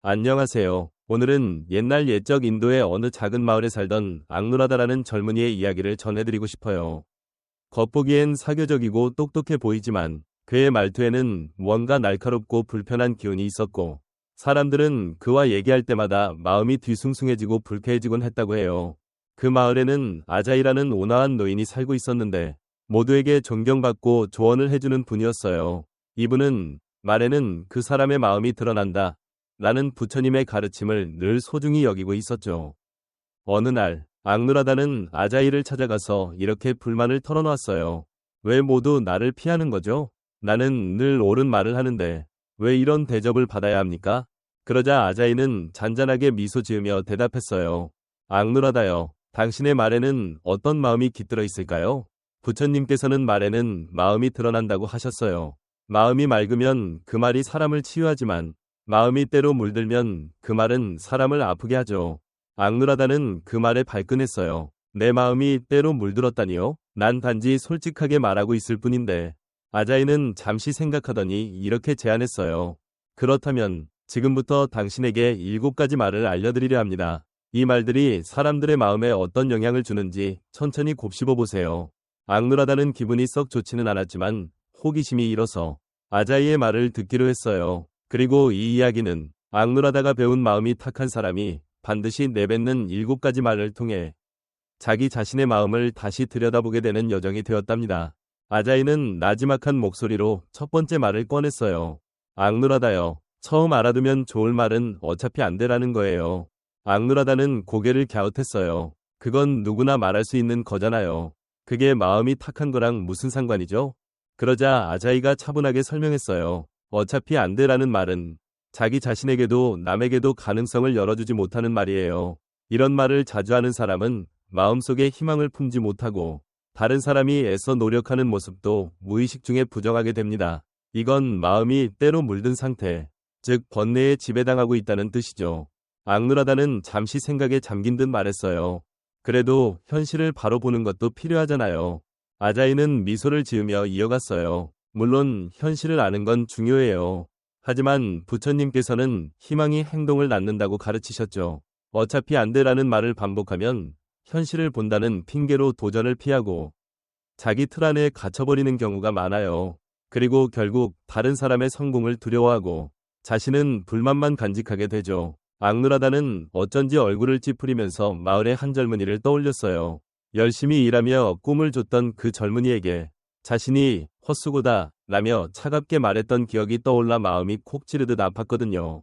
안녕하세요. 오늘은 옛날 옛적 인도의 어느 작은 마을에 살던 앙누라다라는 젊은이의 이야기를 전해드리고 싶어요. 겉보기엔 사교적이고 똑똑해 보이지만 그의 말투에는 뭔가 날카롭고 불편한 기운이 있었고 사람들은 그와 얘기할 때마다 마음이 뒤숭숭해지고 불쾌해지곤 했다고 해요. 그 마을에는 아자이라는 온화한 노인이 살고 있었는데 모두에게 존경받고 조언을 해주는 분이었어요. 이분은 말에는 그 사람의 마음이 드러난다 라는 부처님의 가르침을 늘 소중히 여기고 있었죠. 어느 날 앙누라다는 아자이를 찾아가서 이렇게 불만을 털어놓았어요. 왜 모두 나를 피하는 거죠? 나는 늘 옳은 말을 하는데 왜 이런 대접을 받아야 합니까? 그러자 아자이는 잔잔하게 미소 지으며 대답했어요. 앙누라다요, 당신의 말에는 어떤 마음이 깃들어 있을까요? 부처님께서는 말에는 마음이 드러난다고 하셨어요. 마음이 맑으면 그 말이 사람을 치유하지만 마음이 때로 물들면 그 말은 사람을 아프게 하죠. 앙누라다는 그 말에 발끈했어요. 내 마음이 때로 물들었다니요? 난 단지 솔직하게 말하고 있을 뿐인데. 아자이는 잠시 생각하더니 이렇게 제안했어요. 그렇다면 지금부터 당신에게 7가지 말을 알려드리려 합니다. 이 말들이 사람들의 마음에 어떤 영향을 주는지 천천히 곱씹어 보세요. 앙누라다는 기분이 썩 좋지는 않았지만 호기심이 일어서 아자이의 말을 듣기로 했어요. 그리고 이 이야기는 앙누라다가 배운 마음이 탁한 사람이 반드시 내뱉는 7가지 말을 통해 자기 자신의 마음을 다시 들여다보게 되는 여정이 되었답니다. 아자이는 나지막한 목소리로 첫 번째 말을 꺼냈어요. 앙누라다요, 처음 알아두면 좋을 말은 어차피 안 되라는 거예요. 앙누라다는 고개를 갸웃했어요. 그건 누구나 말할 수 있는 거잖아요. 그게 마음이 탁한 거랑 무슨 상관이죠? 그러자 아자이가 차분하게 설명했어요. 어차피 안 되라는 말은 자기 자신에게도 남에게도 가능성을 열어주지 못하는 말이에요. 이런 말을 자주 하는 사람은 마음속에 희망을 품지 못하고 다른 사람이 애써 노력하는 모습도 무의식 중에 부정하게 됩니다. 이건 마음이 때로 물든 상태, 즉 번뇌에 지배당하고 있다는 뜻이죠. 앙누라다는 잠시 생각에 잠긴 듯 말했어요. 그래도 현실을 바로 보는 것도 필요하잖아요. 아자이는 미소를 지으며 이어갔어요. 물론 현실을 아는 건 중요해요. 하지만 부처님께서는 희망이 행동을 낳는다고 가르치셨죠. 어차피 안 되라는 말을 반복하면 현실을 본다는 핑계로 도전을 피하고 자기 틀 안에 갇혀버리는 경우가 많아요. 그리고 결국 다른 사람의 성공을 두려워하고 자신은 불만만 간직하게 되죠. 앙누라다는 어쩐지 얼굴을 찌푸리면서 마을의 한 젊은이를 떠올렸어요. 열심히 일하며 꿈을 줬던 그 젊은이에게 자신이 헛수고다 라며 차갑게 말했던 기억이 떠올라 마음이 콕 찌르듯 아팠거든요.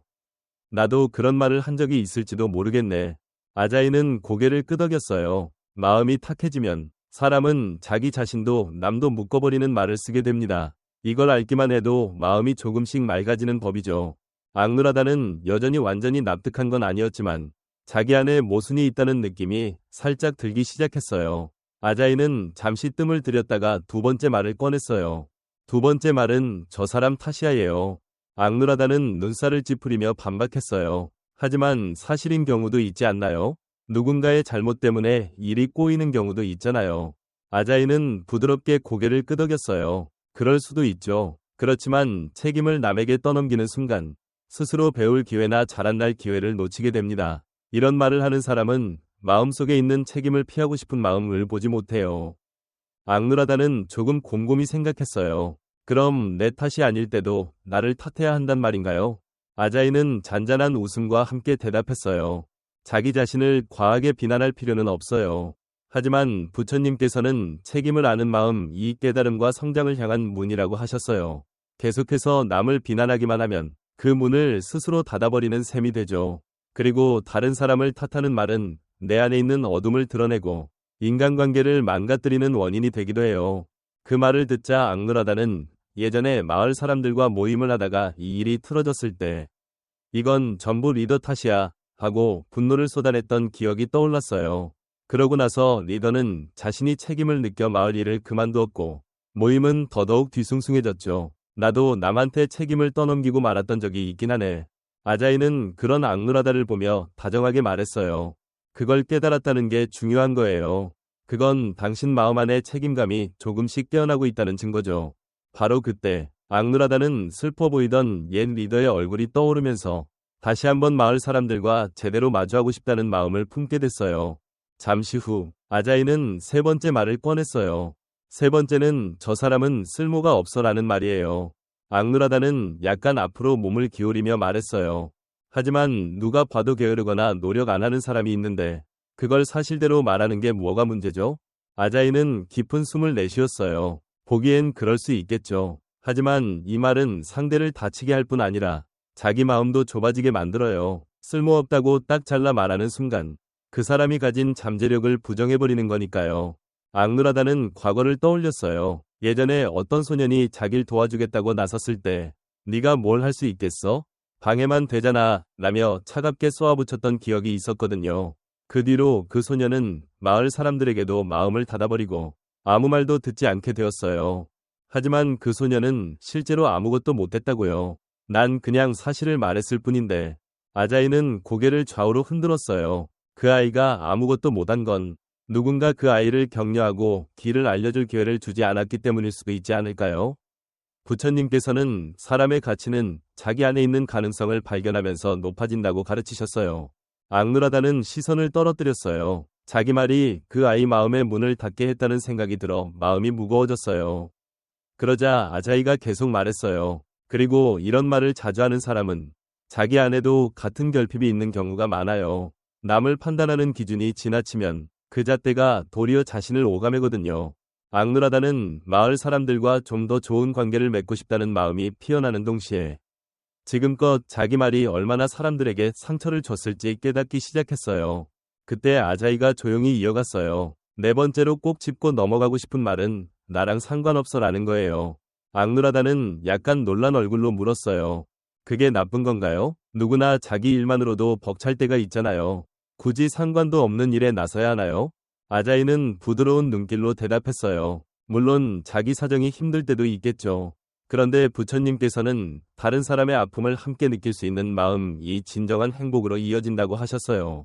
나도 그런 말을 한 적이 있을지도 모르겠네. 아자이는 고개를 끄덕였어요. 마음이 탁해지면 사람은 자기 자신도 남도 묶어버리는 말을 쓰게 됩니다. 이걸 알기만 해도 마음이 조금씩 맑아지는 법이죠. 앙누라다는 여전히 완전히 납득한 건 아니었지만 자기 안에 모순이 있다는 느낌이 살짝 들기 시작했어요. 아자이는 잠시 뜸을 들였다가 두 번째 말을 꺼냈어요. 두 번째 말은 저 사람 탓이야예요. 앙누라다는 눈살을 찌푸리며 반박했어요. 하지만 사실인 경우도 있지 않나요? 누군가의 잘못 때문에 일이 꼬이는 경우도 있잖아요. 아자이는 부드럽게 고개를 끄덕였어요. 그럴 수도 있죠. 그렇지만 책임을 남에게 떠넘기는 순간 스스로 배울 기회나 자란날 기회를 놓치게 됩니다. 이런 말을 하는 사람은 마음속에 있는 책임을 피하고 싶은 마음을 보지 못해요. 앙누라다는 조금 곰곰이 생각했어요. 그럼 내 탓이 아닐 때도 나를 탓해야 한단 말인가요? 아자이는 잔잔한 웃음과 함께 대답했어요. 자기 자신을 과하게 비난할 필요는 없어요. 하지만 부처님께서는 책임을 아는 마음, 이 깨달음과 성장을 향한 문이라고 하셨어요. 계속해서 남을 비난하기만 하면 그 문을 스스로 닫아버리는 셈이 되죠. 그리고 다른 사람을 탓하는 말은 내 안에 있는 어둠을 드러내고 인간관계를 망가뜨리는 원인이 되기도 해요. 그 말을 듣자 앙누라다는 예전에 마을 사람들과 모임을 하다가 이 일이 틀어졌을 때 이건 전부 리더 탓이야 하고 분노를 쏟아냈던 기억이 떠올랐어요. 그러고 나서 리더는 자신이 책임을 느껴 마을 일을 그만두었고 모임은 더더욱 뒤숭숭해졌죠. 나도 남한테 책임을 떠넘기고 말았던 적이 있긴 하네. 아자이는 그런 앙누라다를 보며 다정하게 말했어요. 그걸 깨달았다는 게 중요한 거예요. 그건 당신 마음 안에 책임감이 조금씩 깨어나고 있다는 증거죠. 바로 그때 앙누라다는 슬퍼 보이던 옛 리더의 얼굴이 떠오르면서 다시 한번 마을 사람들과 제대로 마주하고 싶다는 마음을 품게 됐어요. 잠시 후 아자이는 세 번째 말을 꺼냈어요. 세 번째는 저 사람은 쓸모가 없어라는 말이에요. 앙누라다는 약간 앞으로 몸을 기울이며 말했어요. 하지만 누가 봐도 게으르거나 노력 안 하는 사람이 있는데 그걸 사실대로 말하는 게 뭐가 문제죠? 아자이는 깊은 숨을 내쉬었어요. 보기엔 그럴 수 있겠죠. 하지만 이 말은 상대를 다치게 할 뿐 아니라 자기 마음도 좁아지게 만들어요. 쓸모없다고 딱 잘라 말하는 순간 그 사람이 가진 잠재력을 부정해버리는 거니까요. 앙누라다는 과거를 떠올렸어요. 예전에 어떤 소년이 자기를 도와주겠다고 나섰을 때 네가 뭘 할 수 있겠어? 방해만 되잖아 라며 차갑게 쏘아붙였던 기억이 있었거든요. 그 뒤로 그 소년은 마을 사람들에게도 마음을 닫아버리고 아무 말도 듣지 않게 되었어요. 하지만 그 소년은 실제로 아무것도 못했다고요. 난 그냥 사실을 말했을 뿐인데. 아자이는 고개를 좌우로 흔들었어요. 그 아이가 아무것도 못한 건 누군가 그 아이를 격려하고 길을 알려줄 기회를 주지 않았기 때문일 수도 있지 않을까요? 부처님께서는 사람의 가치는 자기 안에 있는 가능성을 발견하면서 높아진다고 가르치셨어요. 앙누라다는 시선을 떨어뜨렸어요. 자기 말이 그 아이 마음의 문을 닫게 했다는 생각이 들어 마음이 무거워졌어요. 그러자 아자이가 계속 말했어요. 그리고 이런 말을 자주 하는 사람은 자기 안에도 같은 결핍이 있는 경우가 많아요. 남을 판단하는 기준이 지나치면 그 잣대가 도리어 자신을 오가매거든요. 앙누라다는 마을 사람들과 좀 더 좋은 관계를 맺고 싶다는 마음이 피어나는 동시에 지금껏 자기 말이 얼마나 사람들에게 상처를 줬을지 깨닫기 시작했어요. 그때 아자이가 조용히 이어갔어요. 네 번째로 꼭 짚고 넘어가고 싶은 말은 나랑 상관없어라는 거예요. 앙누라다는 약간 놀란 얼굴로 물었어요. 그게 나쁜 건가요? 누구나 자기 일만으로도 벅찰 때가 있잖아요. 굳이 상관도 없는 일에 나서야 하나요? 아자이는 부드러운 눈길로 대답했어요. 물론 자기 사정이 힘들 때도 있겠죠. 그런데 부처님께서는 다른 사람의 아픔을 함께 느낄 수 있는 마음이 진정한 행복으로 이어진다고 하셨어요.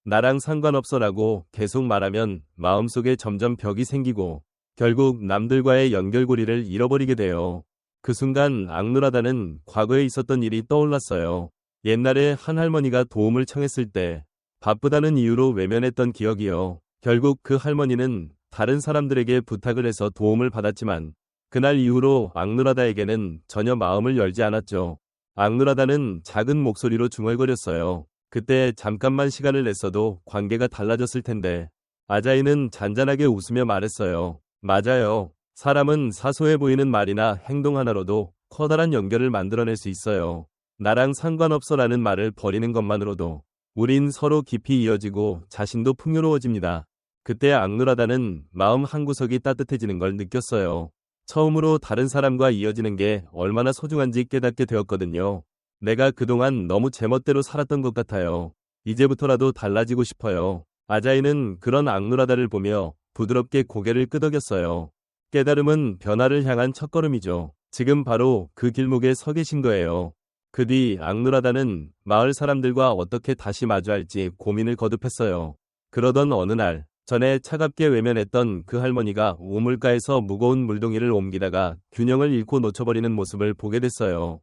나랑 상관없어라고 계속 말하면 마음속에 점점 벽이 생기고 결국 남들과의 연결고리를 잃어버리게 돼요. 그 순간 앙누라다는 과거에 있었던 일이 떠올랐어요. 옛날에 한 할머니가 도움을 청했을 때 바쁘다는 이유로 외면했던 기억이요. 결국 그 할머니는 다른 사람들에게 부탁을 해서 도움을 받았지만 그날 이후로 앙누라다에게는 전혀 마음을 열지 않았죠. 앙누라다는 작은 목소리로 중얼거렸어요. 그때 잠깐만 시간을 냈어도 관계가 달라졌을 텐데. 아자이는 잔잔하게 웃으며 말했어요. 맞아요. 사람은 사소해 보이는 말이나 행동 하나로도 커다란 연결을 만들어낼 수 있어요. 나랑 상관없어라는 말을 버리는 것만으로도 우린 서로 깊이 이어지고 자신도 풍요로워집니다. 그때 앙누라다는 마음 한구석이 따뜻해지는 걸 느꼈어요. 처음으로 다른 사람과 이어지는 게 얼마나 소중한지 깨닫게 되었거든요. 내가 그동안 너무 제멋대로 살았던 것 같아요. 이제부터라도 달라지고 싶어요. 아자이는 그런 앙누라다를 보며 부드럽게 고개를 끄덕였어요. 깨달음은 변화를 향한 첫걸음이죠. 지금 바로 그 길목에 서 계신 거예요. 그 뒤 앙누라다는 마을 사람들과 어떻게 다시 마주할지 고민을 거듭했어요. 그러던 어느 날 전에 차갑게 외면했던 그 할머니가 우물가에서 무거운 물동이를 옮기다가 균형을 잃고 놓쳐버리는 모습을 보게 됐어요.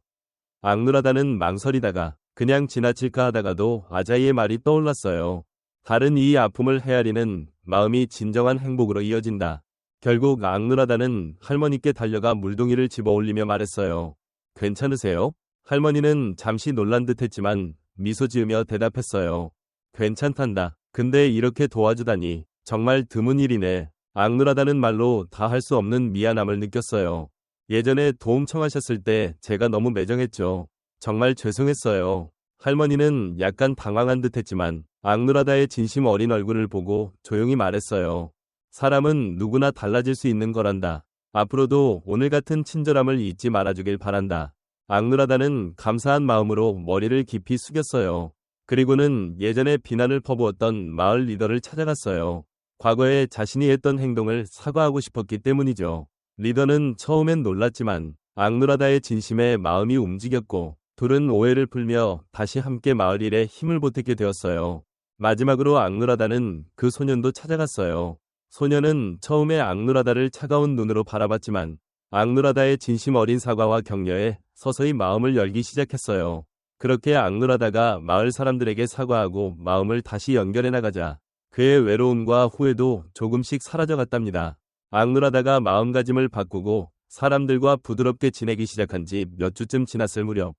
앙누라다는 망설이다가 그냥 지나칠까 하다가도 아자이의 말이 떠올랐어요. 다른 이의 아픔을 헤아리는 마음이 진정한 행복으로 이어진다. 결국 앙누라다는 할머니께 달려가 물동이를 집어올리며 말했어요. 괜찮으세요? 할머니는 잠시 놀란 듯했지만 미소 지으며 대답했어요. 괜찮단다. 근데 이렇게 도와주다니 정말 드문 일이네. 앙누라다는 말로 다 할 수 없는 미안함을 느꼈어요. 예전에 도움 청하셨을 때 제가 너무 매정했죠. 정말 죄송했어요. 할머니는 약간 당황한 듯했지만 앙누라다의 진심 어린 얼굴을 보고 조용히 말했어요. 사람은 누구나 달라질 수 있는 거란다. 앞으로도 오늘 같은 친절함을 잊지 말아주길 바란다. 앙누라다는 감사한 마음으로 머리를 깊이 숙였어요. 그리고는 예전에 비난을 퍼부었던 마을 리더를 찾아갔어요. 과거에 자신이 했던 행동을 사과하고 싶었기 때문이죠. 리더는 처음엔 놀랐지만 앙누라다의 진심에 마음이 움직였고 둘은 오해를 풀며 다시 함께 마을 일에 힘을 보태게 되었어요. 마지막으로 앙누라다는 그 소년도 찾아갔어요. 소년은 처음에 앙누라다를 차가운 눈으로 바라봤지만 앙누라다의 진심 어린 사과와 격려에 서서히 마음을 열기 시작했어요. 그렇게 악놀하다가 마을 사람들에게 사과하고 마음을 다시 연결해 나가자 그의 외로움과 후회도 조금씩 사라져갔답니다. 악놀하다가 마음가짐을 바꾸고 사람들과 부드럽게 지내기 시작한 지 몇 주쯤 지났을 무렵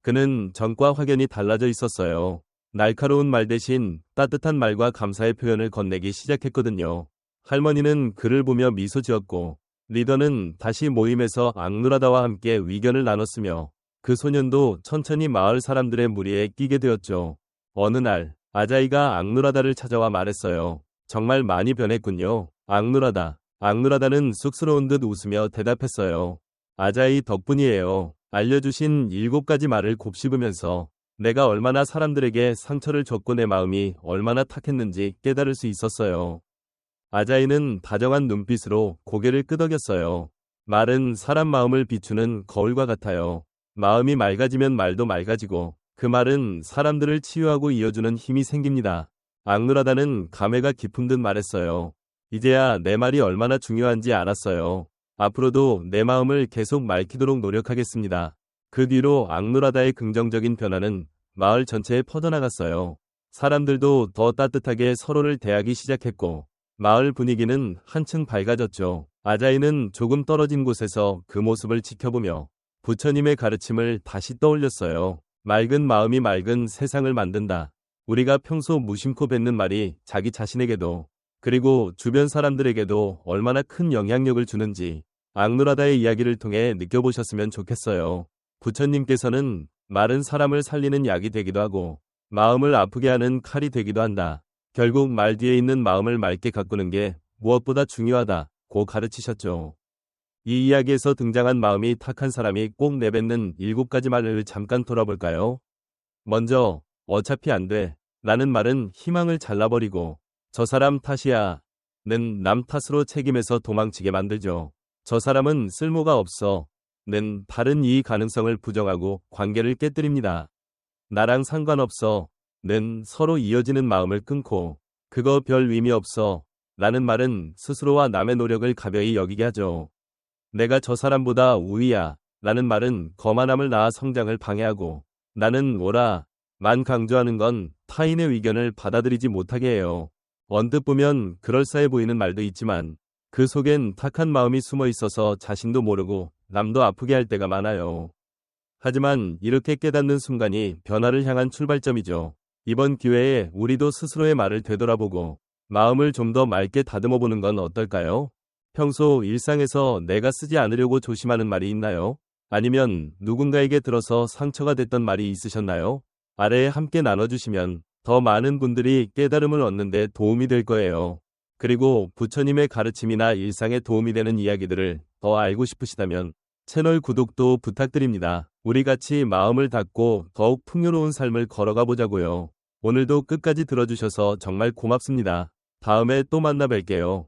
그는 전과 확연히 달라져 있었어요. 날카로운 말 대신 따뜻한 말과 감사의 표현을 건네기 시작했거든요. 할머니는 그를 보며 미소 지었고 리더는 다시 모임에서 악누라다와 함께 의견을 나눴으며 그 소년도 천천히 마을 사람들의 무리에 끼게 되었죠. 어느 날 아자이가 악누라다를 찾아와 말했어요. 정말 많이 변했군요. 악누라다. 악누라다는 쑥스러운 듯 웃으며 대답했어요. 아자이 덕분이에요. 알려주신 7가지 말을 곱씹으면서 내가 얼마나 사람들에게 상처를 줬고 내 마음이 얼마나 탁했는지 깨달을 수 있었어요. 아자이는 다정한 눈빛으로 고개를 끄덕였어요. 말은 사람 마음을 비추는 거울과 같아요. 마음이 맑아지면 말도 맑아지고 그 말은 사람들을 치유하고 이어주는 힘이 생깁니다. 악누라다는 감회가 깊은 듯 말했어요. 이제야 내 말이 얼마나 중요한지 알았어요. 앞으로도 내 마음을 계속 맑히도록 노력하겠습니다. 그 뒤로 악누라다의 긍정적인 변화는 마을 전체에 퍼져나갔어요. 사람들도 더 따뜻하게 서로를 대하기 시작했고 마을 분위기는 한층 밝아졌죠. 아자이는 조금 떨어진 곳에서 그 모습을 지켜보며 부처님의 가르침을 다시 떠올렸어요. 맑은 마음이 맑은 세상을 만든다. 우리가 평소 무심코 뱉는 말이 자기 자신에게도 그리고 주변 사람들에게도 얼마나 큰 영향력을 주는지 악누라다의 이야기를 통해 느껴보셨으면 좋겠어요. 부처님께서는 말은 사람을 살리는 약이 되기도 하고 마음을 아프게 하는 칼이 되기도 한다. 결국 말 뒤에 있는 마음을 맑게 가꾸는 게 무엇보다 중요하다고 가르치셨죠. 이 이야기에서 등장한 마음이 탁한 사람이 꼭 내뱉는 7가지 말을 잠깐 돌아볼까요? 먼저 어차피 안 돼 라는 말은 희망을 잘라버리고 저 사람 탓이야 는 남 탓으로 책임에서 도망치게 만들죠. 저 사람은 쓸모가 없어 는 다른 이의 가능성을 부정하고 관계를 깨뜨립니다. 나랑 상관없어 는 서로 이어지는 마음을 끊고 그거 별 의미 없어 라는 말은 스스로와 남의 노력을 가벼이 여기게 하죠. 내가 저 사람보다 우위야 라는 말은 거만함을 낳아 성장을 방해하고 나는 옳아 만 강조하는 건 타인의 의견을 받아들이지 못하게 해요. 언뜻 보면 그럴싸해 보이는 말도 있지만 그 속엔 탁한 마음이 숨어 있어서 자신도 모르고 남도 아프게 할 때가 많아요. 하지만 이렇게 깨닫는 순간이 변화를 향한 출발점이죠. 이번 기회에 우리도 스스로의 말을 되돌아보고 마음을 좀 더 맑게 다듬어 보는 건 어떨까요? 평소 일상에서 내가 쓰지 않으려고 조심하는 말이 있나요? 아니면 누군가에게 들어서 상처가 됐던 말이 있으셨나요? 아래에 함께 나눠주시면 더 많은 분들이 깨달음을 얻는 데 도움이 될 거예요. 그리고 부처님의 가르침이나 일상에 도움이 되는 이야기들을 더 알고 싶으시다면 채널 구독도 부탁드립니다. 우리 같이 마음을 닫고 더욱 풍요로운 삶을 걸어가 보자고요. 오늘도 끝까지 들어주셔서 정말 고맙습니다. 다음에 또 만나 뵐게요.